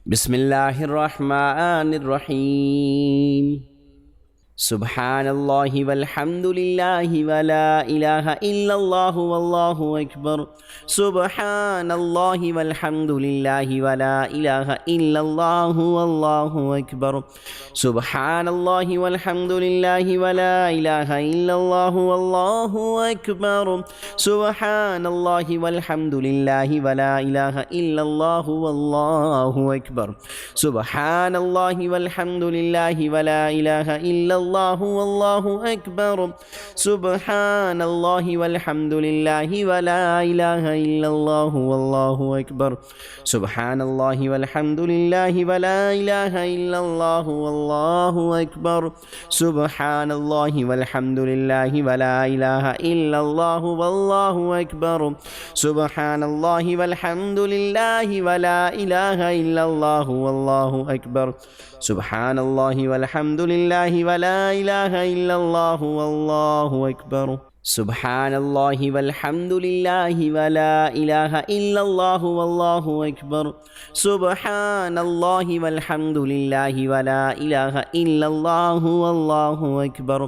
بسم الله الرحمن الرحيم. سبحان الله والحمد لله ولا إله إلا الله والله أكبر. سبحان الله والحمد لله ولا إله إلا الله والله أكبر. سبحان الله والحمد لله ولا إله إلا الله والله أكبر. سبحان الله والحمد لله ولا إله إلا الله والله أكبر. سبحان الله والحمد لله ولا إله إلا الله والله أكبر. سبحان الله والحمد لله ولا إله إلا الله والله أكبر. سبحان الله والحمد لله ولا إله إلا الله والله أكبر. سبحان الله والحمد لله ولا إله إلا الله والله أكبر. سبحان الله والحمد لله ولا إله إلا الله والله أكبر. سبحان الله والحمد لله ولا إله إلا الله والله أكبر. سبحان الله والحمد لله ولا إله إلا الله والله أكبر. سبحان الله والحمد لله ولا إله إلا الله والله أكبر.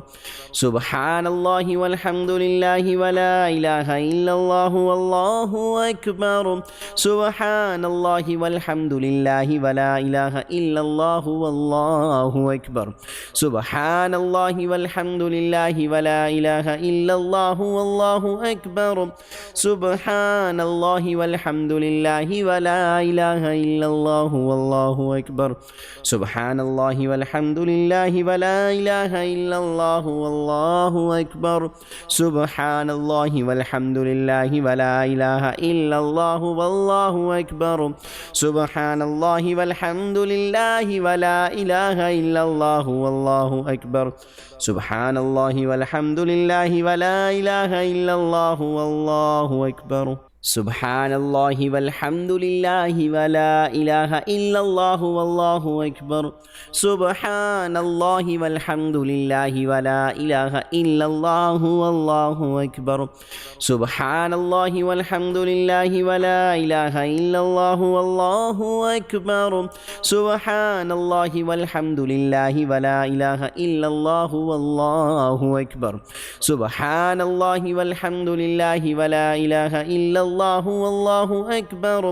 سبحان الله والحمد لله ولا إله إلا الله والله أكبر. سبحان الله والحمد لله ولا إله إلا الله والله أكبر. سبحان الله والحمد لله ولا إله إلا الله والله أكبر. سبحان الله والحمد لله ولا إله إلا الله والله أكبر. سبحان الله والحمد لله ولا إله إلا الله والله أكبر. سبحان الله والحمد لله ولا إله إلا الله والله أكبر. سبحان الله والحمد لله ولا إله إلا الله والله أكبر. سبحان الله والحمد لله ولا إله إلا الله والله أكبر. سبحان الله والحمد لله ولا إله إلا الله والله أكبر. سبحان الله والحمد لله ولا إله إلا الله والله أكبر. سبحان الله والحمد لله ولا إله إلا الله والله أكبر. سبحان الله والحمد لله ولا إله إلا الله والله أكبر. سبحان الله والحمد لله ولا إله إلا الله والله أكبر. سبحان الله والحمد لله ولا إله إلا الله والله أكبر.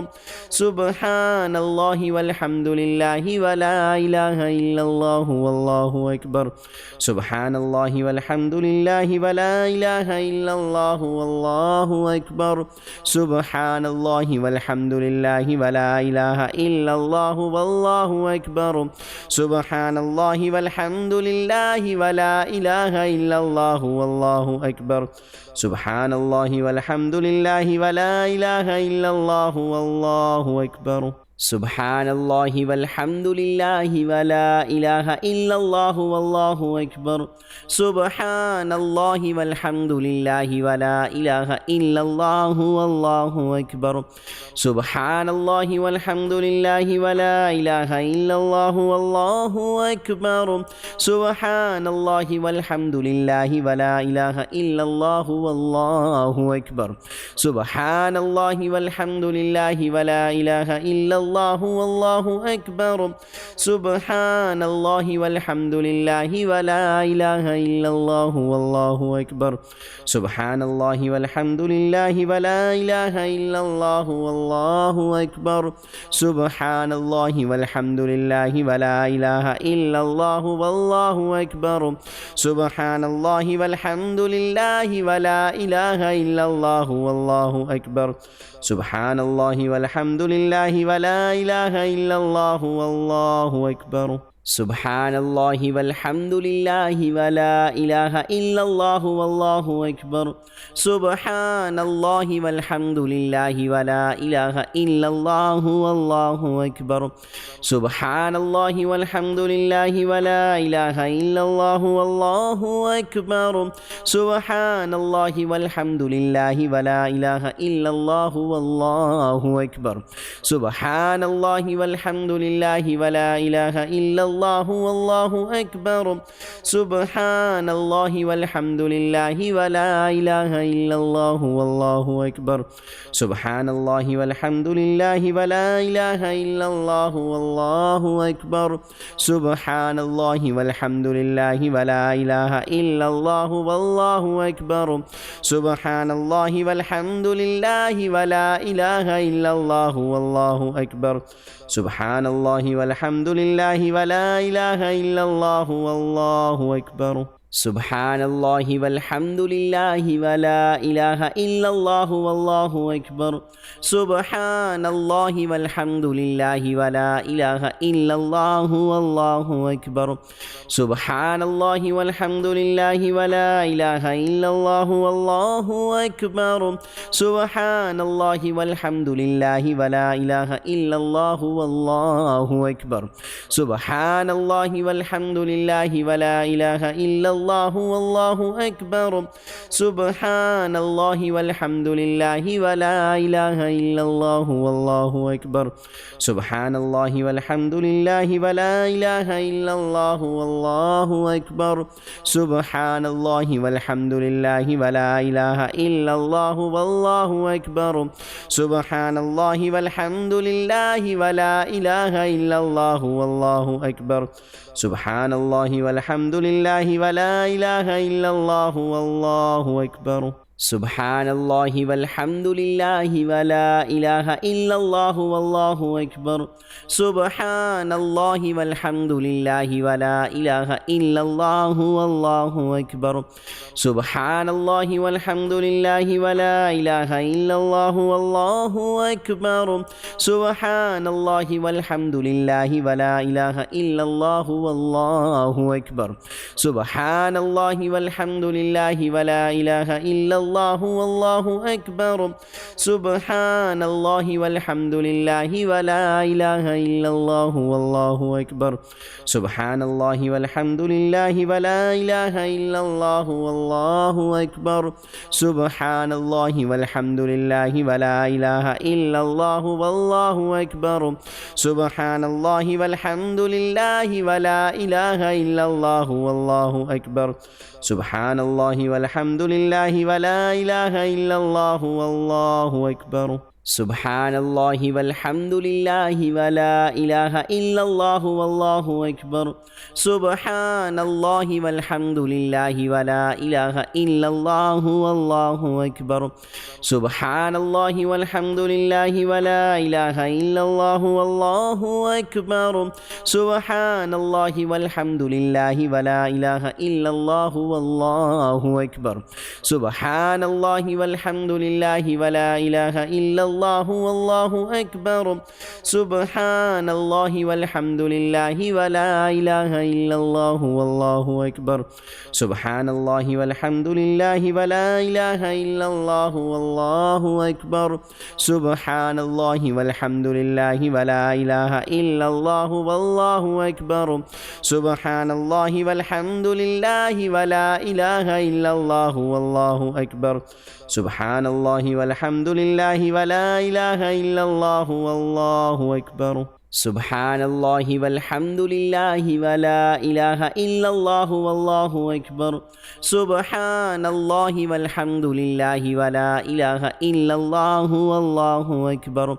سبحان الله والحمد لله ولا إله إلا الله والله أكبر. سبحان الله والحمد لله ولا إله إلا الله والله أكبر. سبحان الله والحمد لله ولا إله إلا الله والله أكبر. سبحان الله والحمد لله ولا إله إلا الله والله أكبر. سبحان الله والحمد لله ولا إله إلا الله والله أكبر. سبحان الله والحمد لله ولا إله إلا الله والله أكبر. سبحان الله والحمد لله ولا إله إلا الله والله أكبر. سبحان الله والحمد لله ولا إله إلا الله والله أكبر. سبحان الله والحمد لله ولا إله إلا الله والله أكبر. سبحان الله والحمد لله ولا إله إلا الله والله أكبر. سبحان الله والحمد لله ولا إله إلا الله والله أكبر. سبحان الله والحمد لله ولا إله إلا الله والله أكبر. سبحان الله والحمد لله ولا إله إلا الله والله أكبر. سبحان الله والحمد لله ولا إله إلا الله والله أكبر. سبحان الله والحمد لله ولا إله إلا الله والله أكبر. سبحان الله والحمد لله ولا إله إلا الله والله أكبر. سبحان الله والحمد لله ولا إله إلا الله والله أكبر. سبحان الله والحمد لله ولا إله إلا الله والله أكبر. سبحان الله والحمد لله ولا إله إلا الله الله والله أكبر سبحان الله والحمد لله ولا إله إلا الله والله أكبر سبحان الله والحمد لله ولا إله إلا الله والله أكبر سبحان الله والحمد لله ولا إله إلا الله والله أكبر سبحان الله والحمد لله ولا إله إلا الله والله أكبر سبحان الله والحمد لله ولا إله إلا الله والله أكبر سبحان الله والحمد لله ولا إله إلا الله والله أكبر سبحان الله والحمد لله ولا إله إلا الله والله أكبر سبحان الله والحمد لله ولا إله إلا الله والله أكبر سبحان الله والحمد لله ولا إله إلا الله والله أكبر سبحان الله والحمد لله ولا إله إلا الله والله أكبر سبحان الله والحمد لله ولا إله إلا الله والله أكبر سبحان الله والحمد لله ولا إله إلا الله والله أكبر سبحان الله والحمد لله ولا إله إلا الله والله أكبر سبحان الله والحمد لله ولا إله إلا الله والله أكبر سبحان الله والحمد لله ولا إله إلا الله والله أكبر سبحان الله والحمد لله ولا إله إلا الله والله أكبر سبحان الله والحمد لله ولا إله إلا الله والله أكبر سبحان الله والحمد لله ولا إله إلا الله والله أكبر سبحان الله والحمد لله ولا إله إلا الله والله أكبر سبحان الله والحمد لله ولا إله إلا الله والله أكبر سبحان الله والحمد لله ولا إله إلا الله والله أكبر سبحان الله والحمد لله ولا إله إلا الله والله أكبر سبحان الله والحمد لله ولا إله إلا الله والله أكبر سبحان الله والحمد لله ولا إله إلا الله والله أكبر سبحان الله والحمد لله ولا إله إلا الله والله أكبر سبحان الله والحمد لله ولا إله إلا الله والله أكبر سبحان الله والحمد لله ولا إله إلا الله والله أكبر سبحان الله والحمد لله ولا إله إلا الله والله أكبر سبحان الله والحمد لله ولا إله إلا الله والله أكبر سبحان الله والحمد لله ولا إله إلا الله والله أكبر سبحان الله والحمد لله ولا إله إلا الله والله أكبر سبحان الله والحمد لله ولا إله إلا الله والله أكبر سبحان الله والحمد لله ولا إله إلا الله والله أكبر سبحان الله والحمد لله ولا إله إلا الله والله أكبر سبحان الله والحمد لله ولا إله إلا الله والله أكبر سبحان الله والحمد لله ولا إله إلا الله والله أكبر سبحان الله والحمد لله ولا إله إلا الله والله أكبر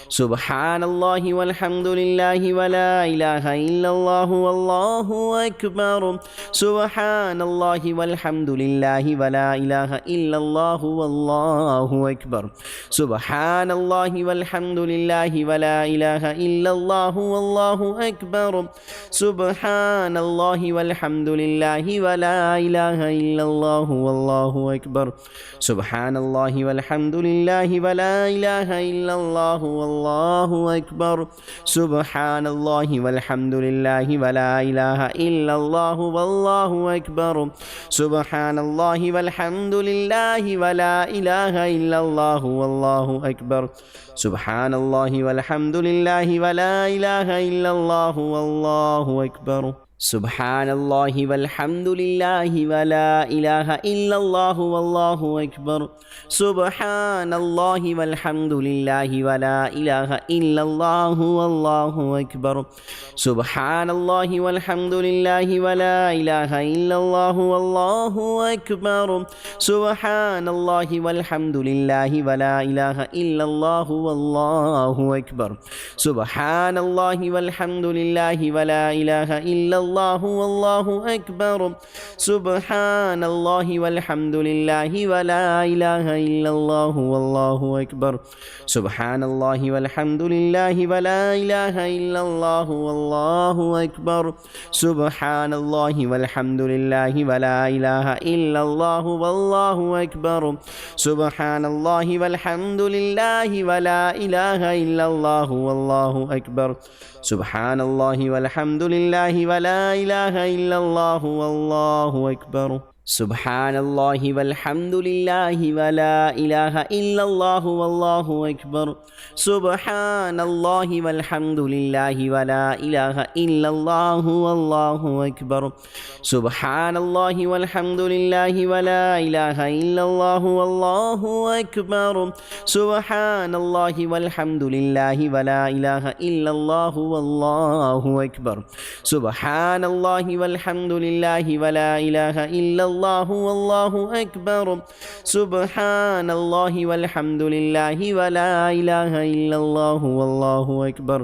سبحان الله والحمد لله ولا إله إلا الله والله أكبر سبحان الله والحمد لله ولا إله إلا الله والله أكبر سبحان الله والحمد لله ولا إله إلا الله والله أكبر سبحان الله والحمد لله ولا إله إلا الله والله أكبر سبحان الله والحمد لله ولا إله إلا الله والله أكبر سبحان الله والحمد لله ولا إله إلا الله والله أكبر سبحان الله والحمد لله ولا إله إلا الله والله أكبر سبحان الله والحمد لله ولا إله إلا الله والله أكبر سبحان الله والحمد لله ولا إله إلا الله والله أكبر سبحان الله والحمد لله ولا إله إلا الله والله أكبر سبحان الله والحمد لله ولا إله إلا الله والله أكبر سبحان الله والحمد لله ولا إله إلا الله والله أكبر سبحان الله والحمد لله ولا إله إلا الله والله أكبر سبحان الله والحمد لله ولا إله إلا الله والله أكبر سبحان الله والحمد لله ولا إله إلا الله والله أكبر سبحان الله والحمد لله ولا إله إلا الله والله أكبر سبحان الله والحمد لله ولا إله إلا الله والله أكبر سبحان الله والحمد لله ولا إله إلا الله والله أكبر سبحان الله والحمد لله ولا إله إلا الله والله أكبر سبحان الله والحمد لله ولا إله إلا الله والله أكبر سبحان الله والحمد لله ولا إله إلا الله والله أكبر سبحان الله والحمد لله ولا إله إلا الله والله أكبر سبحان الله والحمد لله ولا إله إلا الله والله أكبر سبحان الله والحمد لله ولا إله إلا الله والله أكبر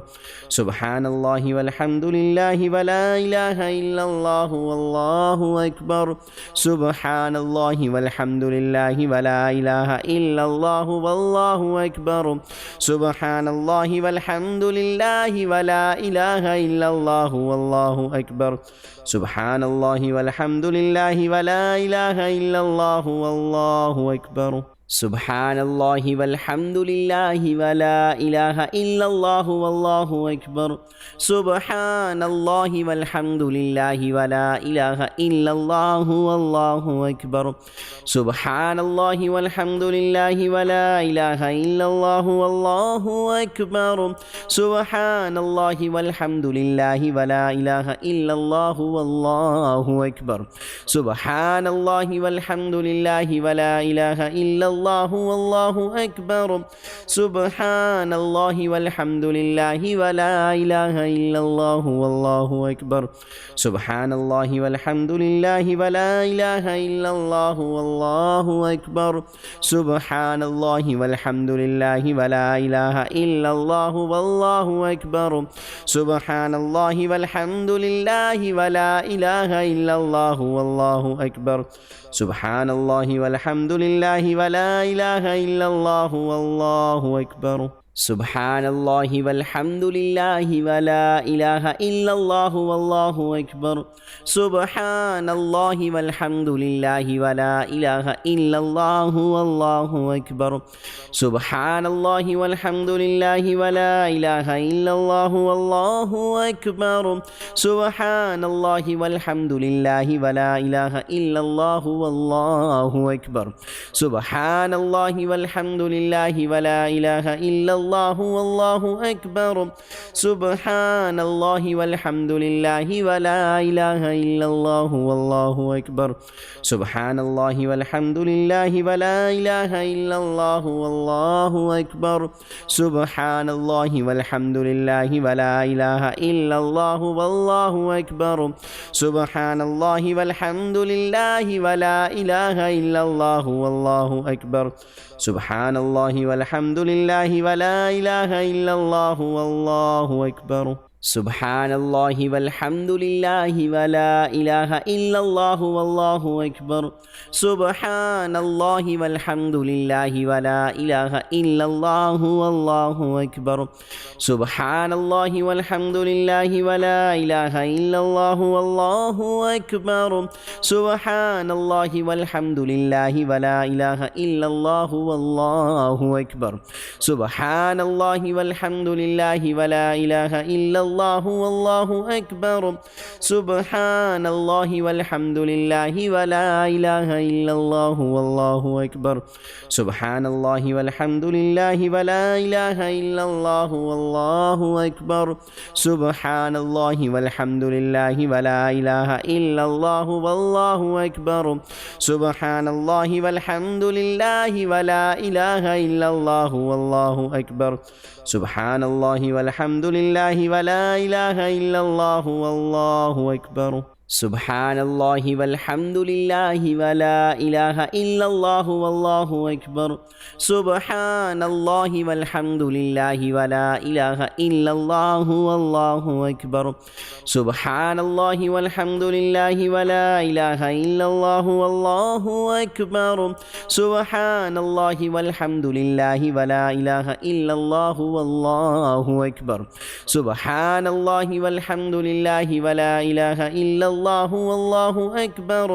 سبحان الله والحمد لله ولا إله إلا الله والله أكبر سبحان الله والحمد لله ولا إله إلا الله والله أكبر سبحان الله والحمد لله ولا إله إلا الله والله أكبر سبحان الله والحمد لله ولا إله إلا الله والله أكبر سبحان الله والحمد لله ولا إله إلا الله والله أكبر سبحان الله والحمد لله ولا إله إلا الله والله أكبر سبحان الله والحمد لله ولا إله إلا الله والله أكبر سبحان الله والحمد لله ولا إله إلا الله والله أكبر سبحان الله والحمد لله ولا إله إلا الله والله أكبر سبحان الله والحمد لله ولا إله إلا الله والله أكبر سبحان الله والحمد لله ولا إله إلا الله والله أكبر سبحان الله والحمد لله ولا إله إلا الله والله أكبر سبحان الله والحمد لله ولا إله إلا الله والله أكبر سبحان الله والحمد لله ولا إله إلا الله والله أكبر سبحان الله والحمد لله ولا إله إلا الله والله أكبر سبحان الله والحمد لله ولا إله إلا الله والله أكبر سبحان الله والحمد لله ولا إله إلا الله والله أكبر سبحان الله والحمد لله ولا إله إلا الله والله أكبر سبحان الله والحمد لله ولا إله إلا الله والله أكبر سبحان الله والحمد لله ولا إله إلا الله والله أكبر سبحان الله والحمد لله ولا إله إلا الله والله أكبر سبحان الله والحمد لله ولا إله إلا الله والله أكبر سبحان الله والحمد لله ولا إله إلا الله والله أكبر سبحان الله والحمد لله ولا إله إلا الله والله أكبر سبحان الله والحمد لله ولا إله إلا الله والله أكبر سبحان الله والحمد لله ولا إله إلا الله والله أكبر سبحان الله والحمد لله ولا إله إلا الله والله أكبر سبحان الله والحمد لله ولا إله إلا الله والله أكبر سبحان الله والحمد لله ولا إله إلا الله والله أكبر سبحان الله والحمد لله ولا إله إلا الله والله أكبر سبحان الله والحمد لله ولا إله إلا الله والله أكبر سبحان الله والحمد لله ولا إله إلا الله والله أكبر سبحان الله والحمد لله ولا إله إلا الله والله أكبر سبحان الله والحمد لله ولا إله إلا الله والله أكبر سبحان الله والحمد لله ولا إله إلا الله والله أكبر سبحان الله والحمد لله ولا إله إلا الله والله أكبر سبحان الله والحمد لله ولا إله إلا الله والله أكبر سبحان الله والحمد لله ولا إله إلا الله والله أكبر سبحان الله والحمد لله ولا إله إلا الله والله أكبر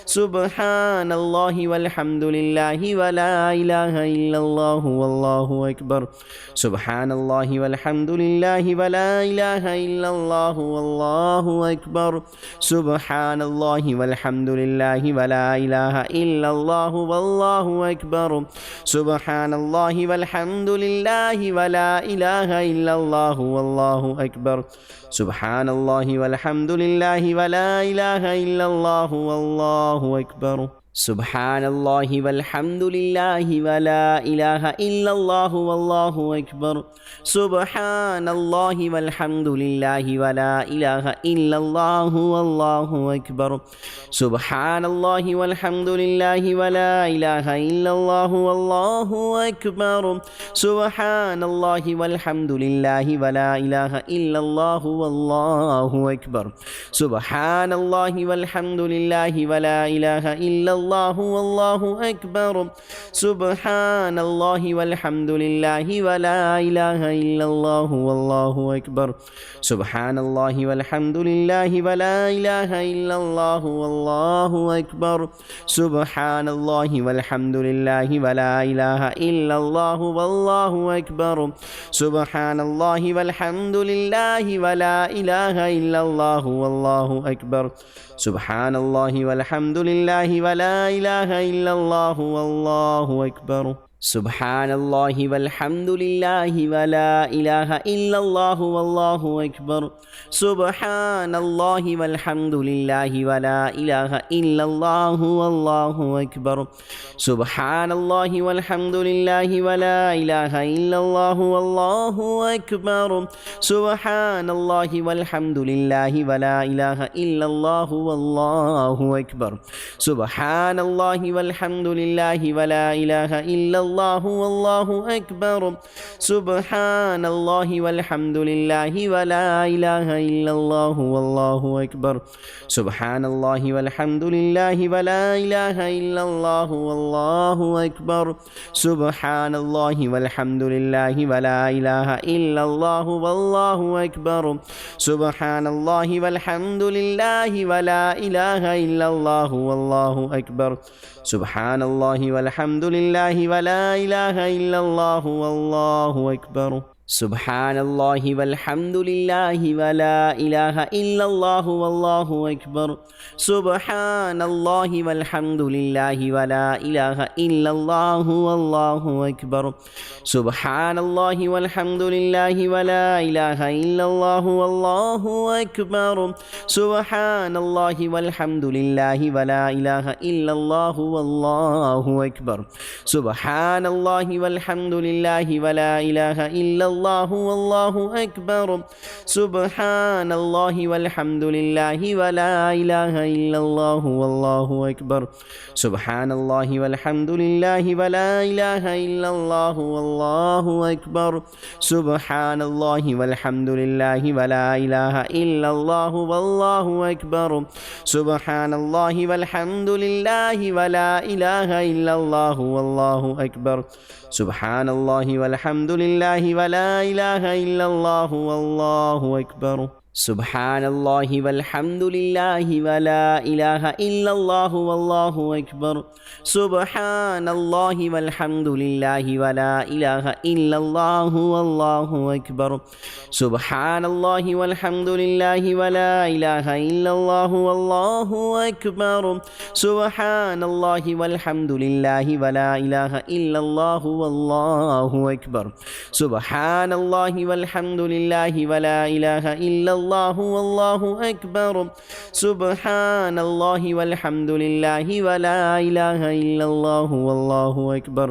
سبحان الله والحمد لله ولا إله إلا الله والله أكبر سبحان الله والحمد لله ولا إله إلا الله والله أكبر سبحان الله والحمد لله ولا إله إلا الله والله أكبر سبحان الله والحمد لله ولا إله إلا الله والله أكبر سبحان الله والحمد لله ولا إله إلا الله والله أكبر سبحان الله والحمد لله ولا إله إلا الله والله أكبر سبحان الله والحمد لله ولا إله إلا الله والله أكبر سبحان الله والحمد لله ولا إله إلا الله والله أكبر سبحان الله والحمد لله ولا إله إلا الله والله أكبر سبحان الله والحمد لله ولا إله إلا الله والله أكبر سبحان الله والحمد لله ولا إله إلا الله والله أكبر سبحان الله والحمد لله ولا إله إلا الله والله أكبر سبحان الله والحمد لله ولا إله إلا الله والله أكبر سبحان الله والحمد لله ولا إله إلا الله والله أكبر سبحان الله والحمد لله ولا إله إلا الله والله أكبر سبحان الله والحمد لله ولا إله إلا الله والله أكبر سبحان الله والحمد لله ولا إله إلا الله والله أكبر سبحان الله والحمد لله ولا إله إلا الله والله أكبر سبحان الله والحمد لله ولا إله إلا الله والله أكبر سبحان الله والحمد لله ولا إله إلا الله والله أكبر سبحان الله والحمد لله ولا إله إلا الله والله أكبر سبحان الله والحمد لله ولا إله إلا الله والله أكبر سبحان الله والحمد لله ولا إله إلا الله والله أكبر سبحان الله والحمد لله ولا إله إلا الله والله أكبر سبحان الله والحمد لله ولا إله إلا الله والله أكبر سبحان الله والحمد لله ولا إله إلا الله والله أكبر سبحان الله والحمد لله ولا إله إلا الله والله أكبر سبحان الله والحمد لله ولا إله إلا الله والله أكبر سبحان الله والحمد لله ولا إله إلا الله والله أكبر سبحان الله والحمد لله ولا إله إلا الله والله أكبر سبحان الله والحمد لله ولا إله إلا الله والله أكبر سبحان الله والحمد لله ولا إله إلا الله والله أكبر سبحان الله والحمد لله ولا إله إلا الله والله أكبر سبحان الله والحمد لله ولا إله إلا الله والله أكبر سبحان الله والحمد لله ولا إله إلا الله والله أكبر سبحان الله والحمد لله ولا إله إلا الله والله أكبر سبحان الله والحمد لله ولا إله إلا الله والله أكبر سبحان الله والحمد لله ولا إله إلا الله والله أكبر سبحان الله والحمد لله ولا إله إلا الله والله أكبر سبحان الله والحمد لله ولا إله إلا الله والله أكبر سبحان الله والحمد لله ولا إله إلا الله والله أكبر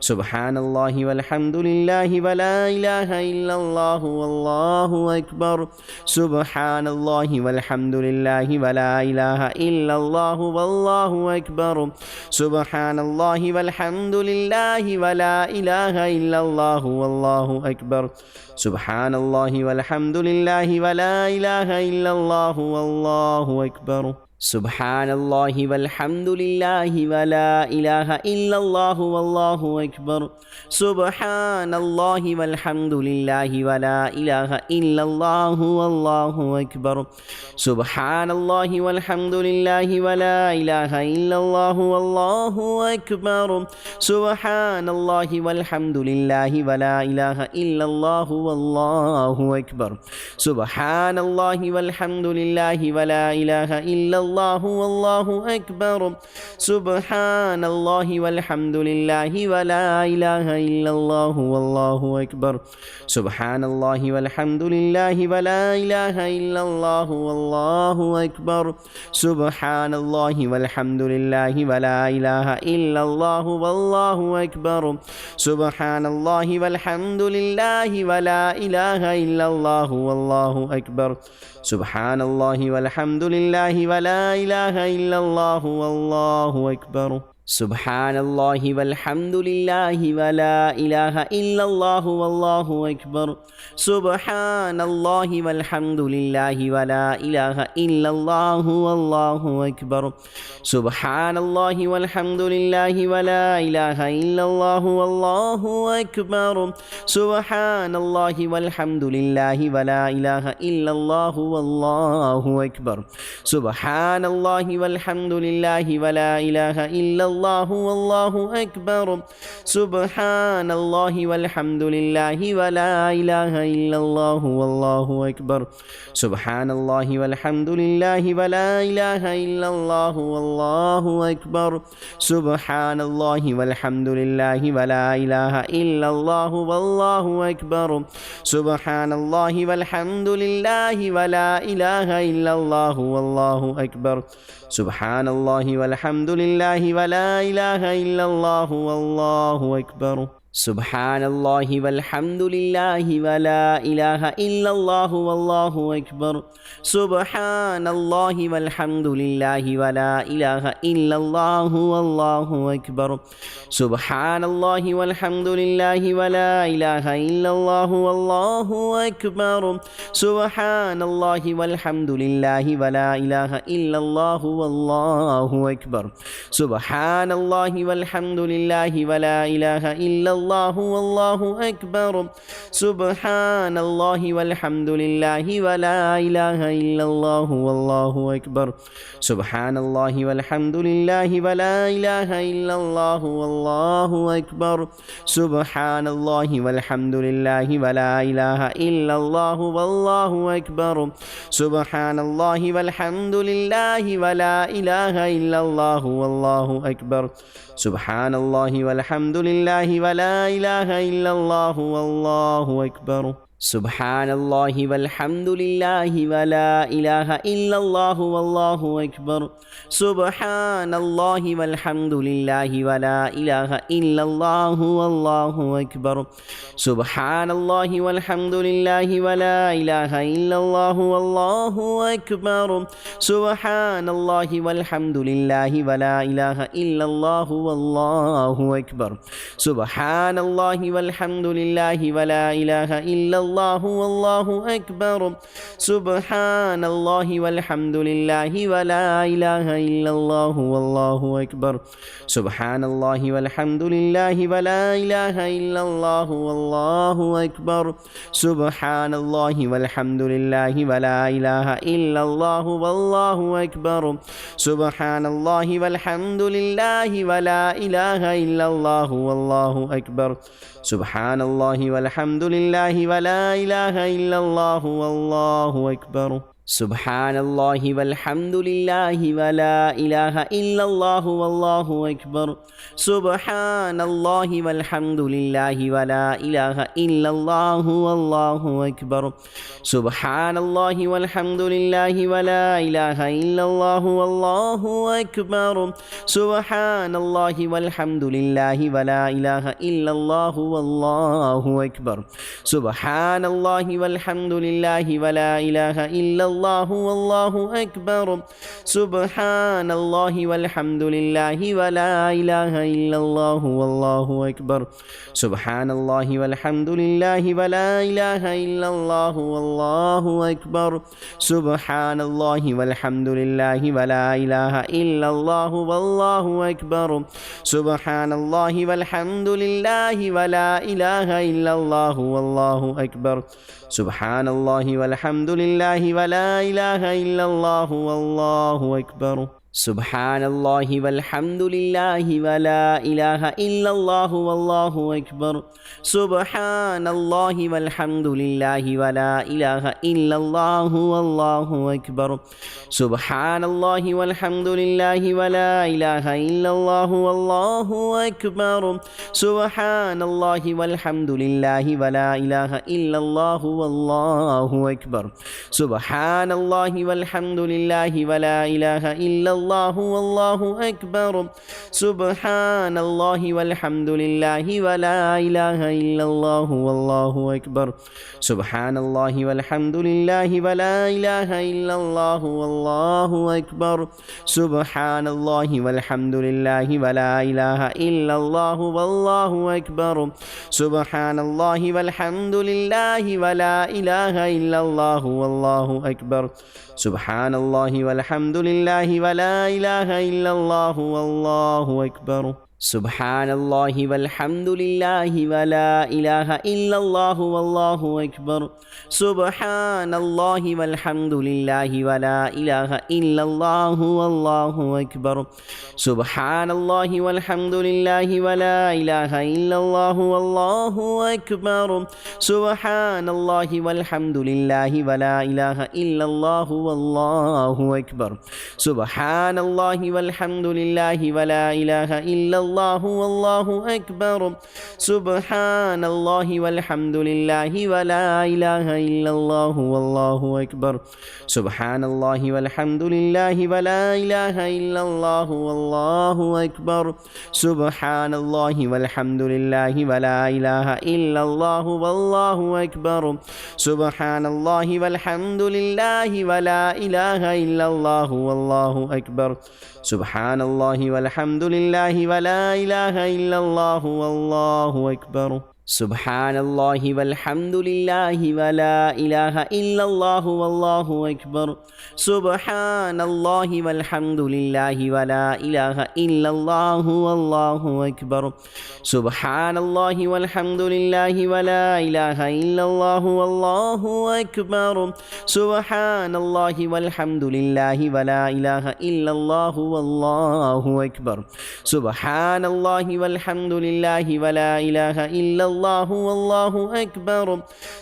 سبحان الله والحمد لله ولا إله إلا الله والله أكبر سبحان الله والحمد لله ولا إله إلا الله والله أكبر سبحان الله والحمد لله ولا إله إلا الله والله أكبر سبحان الله والحمد لله ولا إله إلا الله والله أكبر سبحان الله والحمد لله ولا إله إلا الله والله أكبر سبحان الله والحمد لله ولا إله إلا الله والله أكبر سبحان الله والحمد لله ولا إله إلا الله والله أكبر سبحان الله والحمد لله ولا إله إلا الله والله أكبر سبحان الله والحمد لله ولا إله إلا الله والله أكبر سبحان الله والحمد لله ولا إله إلا الله والله أكبر سبحان الله والحمد لله ولا إله إلا الله والله أكبر سبحان الله والحمد لله ولا إله إلا الله والله أكبر سبحان الله والحمد لله ولا إله إلا الله والله أكبر سبحان الله والحمد لله ولا إله إلا الله والله أكبر سبحان الله والحمد لله ولا إله إلا الله والله أكبر سبحان الله والحمد لله ولا إله إلا الله والله أكبر سبحان الله والحمد لله ولا إله إلا الله والله أكبر سبحان الله والحمد لله ولا إله إلا الله والله أكبر سبحان الله والحمد لله ولا إله إلا الله والله أكبر سبحان الله والحمد لله ولا إله إلا الله والله أكبر سبحان الله والحمد لله ولا إله إلا الله والله أكبر سبحان الله والحمد لله ولا إله إلا الله والله أكبر سبحان الله والحمد لله ولا إله إلا الله والله أكبر سبحان الله والحمد لله ولا إله إلا الله والله أكبر سبحان الله والحمد لله ولا إله إلا الله والله أكبر سبحان الله والحمد لله ولا إله إلا الله والله أكبر سبحان الله والحمد لله ولا إله إلا الله والله أكبر سبحان الله والحمد لله ولا إله إلا الله والله أكبر سبحان الله والحمد لله ولا إله إلا الله والله أكبر سبحان الله والحمد لله ولا إله إلا الله والله أكبر سبحان الله والحمد لله ولا إله إلا الله والله أكبر سبحان الله والحمد لله ولا إله إلا الله والله أكبر سبحان الله والحمد لله ولا إله إلا الله والله أكبر سبحان الله والحمد لله ولا إله إلا الله والله أكبر سبحان الله والحمد لله ولا إله إلا الله والله أكبر سبحان الله والحمد لله ولا إله إلا الله والله أكبر سبحان الله والحمد لله ولا إله إلا الله والله أكبر سبحان الله والحمد لله ولا إله إلا الله والله أكبر سبحان الله والحمد لله ولا إله إلا الله الله والله أكبر سبحان الله والحمد لله ولا إله إلا الله والله أكبر سبحان الله والحمد لله ولا إله إلا الله والله أكبر سبحان الله والحمد لله ولا إله إلا الله والله أكبر سبحان الله والحمد لله ولا إله إلا الله والله أكبر سبحان الله والحمد لله ولا إله إلا الله والله أكبر سبحان الله والحمد لله ولا إله إلا الله والله أكبر سبحان الله والحمد لله ولا إله إلا الله والله أكبر سبحان الله والحمد لله ولا إله إلا الله والله أكبر سبحان الله والحمد لله ولا إله إلا الله والله أكبر سبحان الله والحمد لله ولا إله إلا الله والله أكبر سبحان الله والحمد لله ولا إله إلا الله والله أكبر سبحان الله والحمد لله ولا إله إلا الله والله أكبر سبحان الله والحمد لله ولا إله إلا الله والله أكبر سبحان الله والحمد لله ولا إله إلا الله والله أكبر سبحان الله والحمد لله ولا إله إلا الله والله أكبر سبحان الله والحمد لله ولا إله إلا الله والله أكبر سبحان الله والحمد لله ولا إله إلا الله والله أكبر سبحان الله والحمد لله ولا إله إلا الله والله أكبر سبحان الله والحمد لله ولا إله إلا الله والله أكبر سبحان الله والحمد لله ولا إله إلا الله والله أكبر سبحان الله والحمد لله ولا إله إلا الله والله أكبر سبحان الله والحمد لله ولا إله إلا الله والله أكبر سبحان الله والحمد لله ولا إله إلا الله والله أكبر سبحان الله والحمد لله ولا إله إلا الله والله أكبر سبحان الله والحمد لله ولا إله إلا الله والله أكبر سبحان الله والحمد لله ولا إله إلا الله والله أكبر سبحان الله والحمد لله ولا إله إلا الله والله أكبر سبحان الله والحمد لله ولا إله إلا الله والله أكبر سبحان الله والحمد لله ولا إله إلا الله والله أكبر سبحان الله والحمد لله ولا إله إلا الله والله أكبر سبحان الله والحمد لله ولا إله إلا الله والله أكبر سبحان الله والحمد لله ولا إله إلا الله والله أكبر سبحان الله والحمد لله ولا إله إلا الله والله أكبر سبحان الله والحمد لله ولا إله إلا الله والله أكبر سبحان الله والحمد لله ولا إله إلا الله والله أكبر سبحان الله والحمد لله ولا إله إلا الله والله أكبر سبحان الله والحمد لله ولا إله إلا الله والله أكبر سبحان الله والحمد لله ولا إله إلا الله والله أكبر سبحان الله والحمد لله ولا إله إلا الله والله أكبر سبحان الله والحمد لله ولا إله إلا الله والله أكبر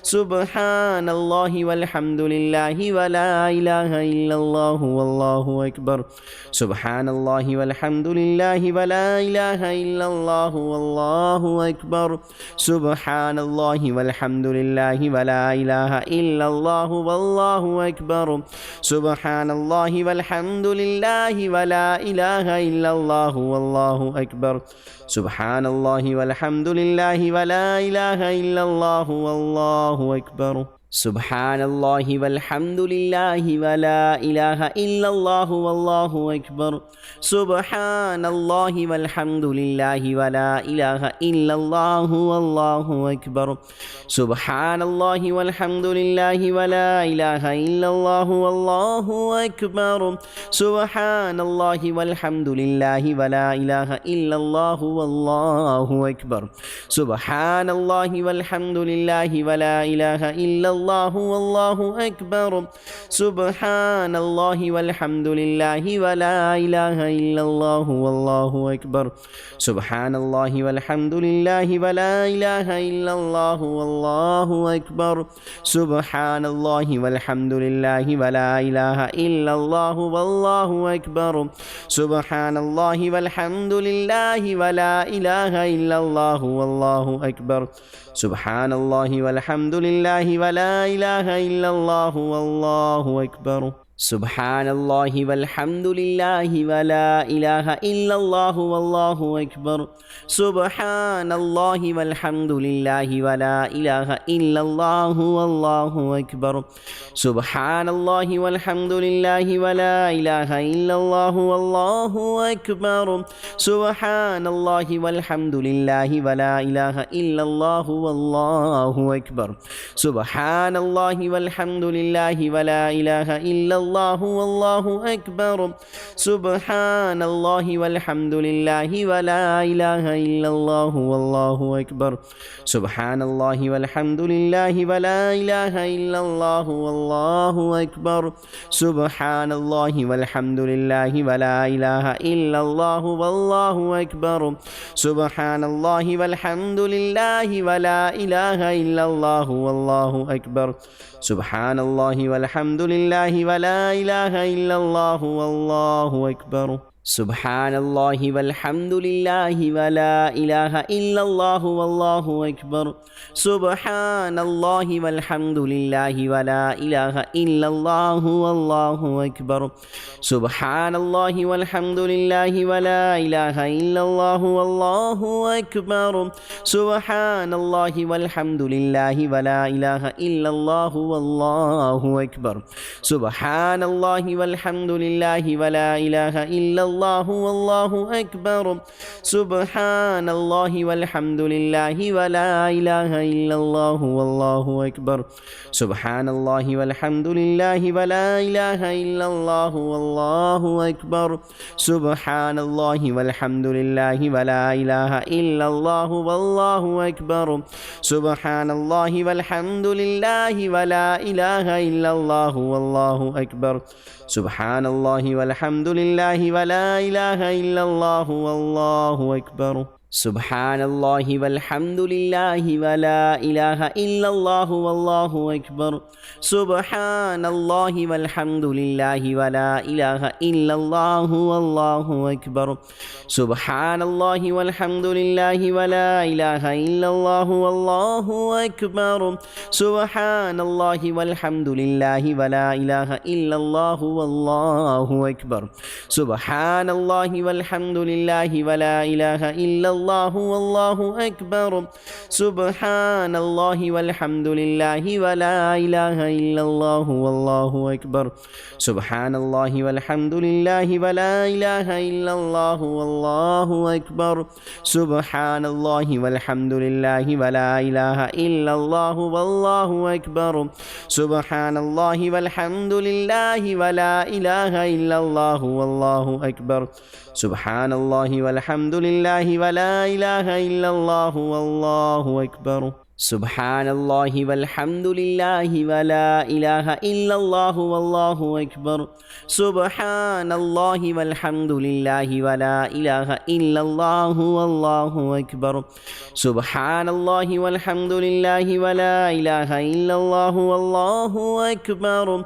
سبحان الله والحمد لله ولا إله إلا الله والله أكبر سبحان الله والحمد لله ولا إله إلا الله والله أكبر سبحان الله والحمد لله ولا إله إلا الله والله أكبر سبحان الله والحمد لله ولا إله إلا الله والله أكبر سبحان الله والحمد لله ولا إله إلا الله والله أكبر سبحان الله والحمد لله ولا إله إلا الله والله أكبر سبحان الله والحمد لله ولا إله إلا الله والله أكبر سبحان الله والحمد لله ولا إله إلا الله والله أكبر سبحان الله والحمد لله ولا إله إلا الله والله أكبر سبحان الله والحمد لله ولا إله إلا الله والله أكبر سبحان الله والحمد لله ولا إله إلا الله والله أكبر سبحان الله والحمد لله ولا إله إلا الله والله أكبر سبحان الله والحمد لله ولا إله إلا الله والله أكبر سبحان الله والحمد لله ولا إله إلا الله والله أكبر سبحان الله والحمد لله ولا إله إلا الله والله أكبر سبحان الله والحمد لله ولا إله إلا الله والله أكبر سبحان الله والحمد لله ولا إله إلا الله والله أكبر سبحان الله والحمد لله ولا إله إلا الله والله أكبر سبحان الله والحمد لله ولا إله إلا الله والله أكبر سبحان الله والحمد لله ولا إله إلا الله والله أكبر سبحان الله والحمد لله ولا إله إلا الله والله أكبر سبحان الله والحمد لله ولا إله إلا الله والله أكبر سبحان الله والحمد لله ولا إله إلا الله والله أكبر سبحان الله والحمد لله ولا إله إلا الله والله أكبر سبحان الله والحمد لله ولا إله إلا الله والله أكبر سبحان الله والحمد لله ولا إله إلا الله والله أكبر سبحان الله والحمد لله ولا إله إلا الله والله أكبر سبحان الله والحمد لله ولا إله إلا الله والله أكبر سبحان الله والحمد لله ولا إله إلا الله والله أكبر سبحان الله والحمد لله ولا إله إلا الله والله أكبر سبحان الله والحمد لله ولا إله إلا الله والله أكبر سبحان الله والحمد لله ولا إله إلا الله والله أكبر سبحان الله والحمد لله ولا إله إلا الله والله أكبر سبحان الله والحمد لله ولا إله إلا الله والله أكبر سبحان الله والحمد لله ولا إله إلا الله والله أكبر سبحان الله والحمد لله ولا إله إلا الله والله أكبر سبحان الله والحمد لله ولا إله إلا الله والله أكبر سبحان الله والحمد لله ولا إله إلا الله والله أكبر سبحان الله والحمد لله ولا إله إلا الله والله أكبر سبحان الله والحمد لله ولا إله إلا الله والله أكبر سبحان الله والحمد لله ولا إله إلا الله والله أكبر سبحان الله والحمد لله ولا إله إلا الله والله أكبر سبحان الله والحمد لله ولا إله إلا الله والله أكبر سبحان الله والحمد لله ولا إله إلا الله والله أكبر سبحان الله والحمد لله ولا إله إلا الله والله أكبر سبحان الله والحمد لله ولا إله إلا الله والله أكبر سبحان الله والحمد لله ولا إله إلا الله والله أكبر سبحان الله والحمد لله ولا إله إلا الله والله أكبر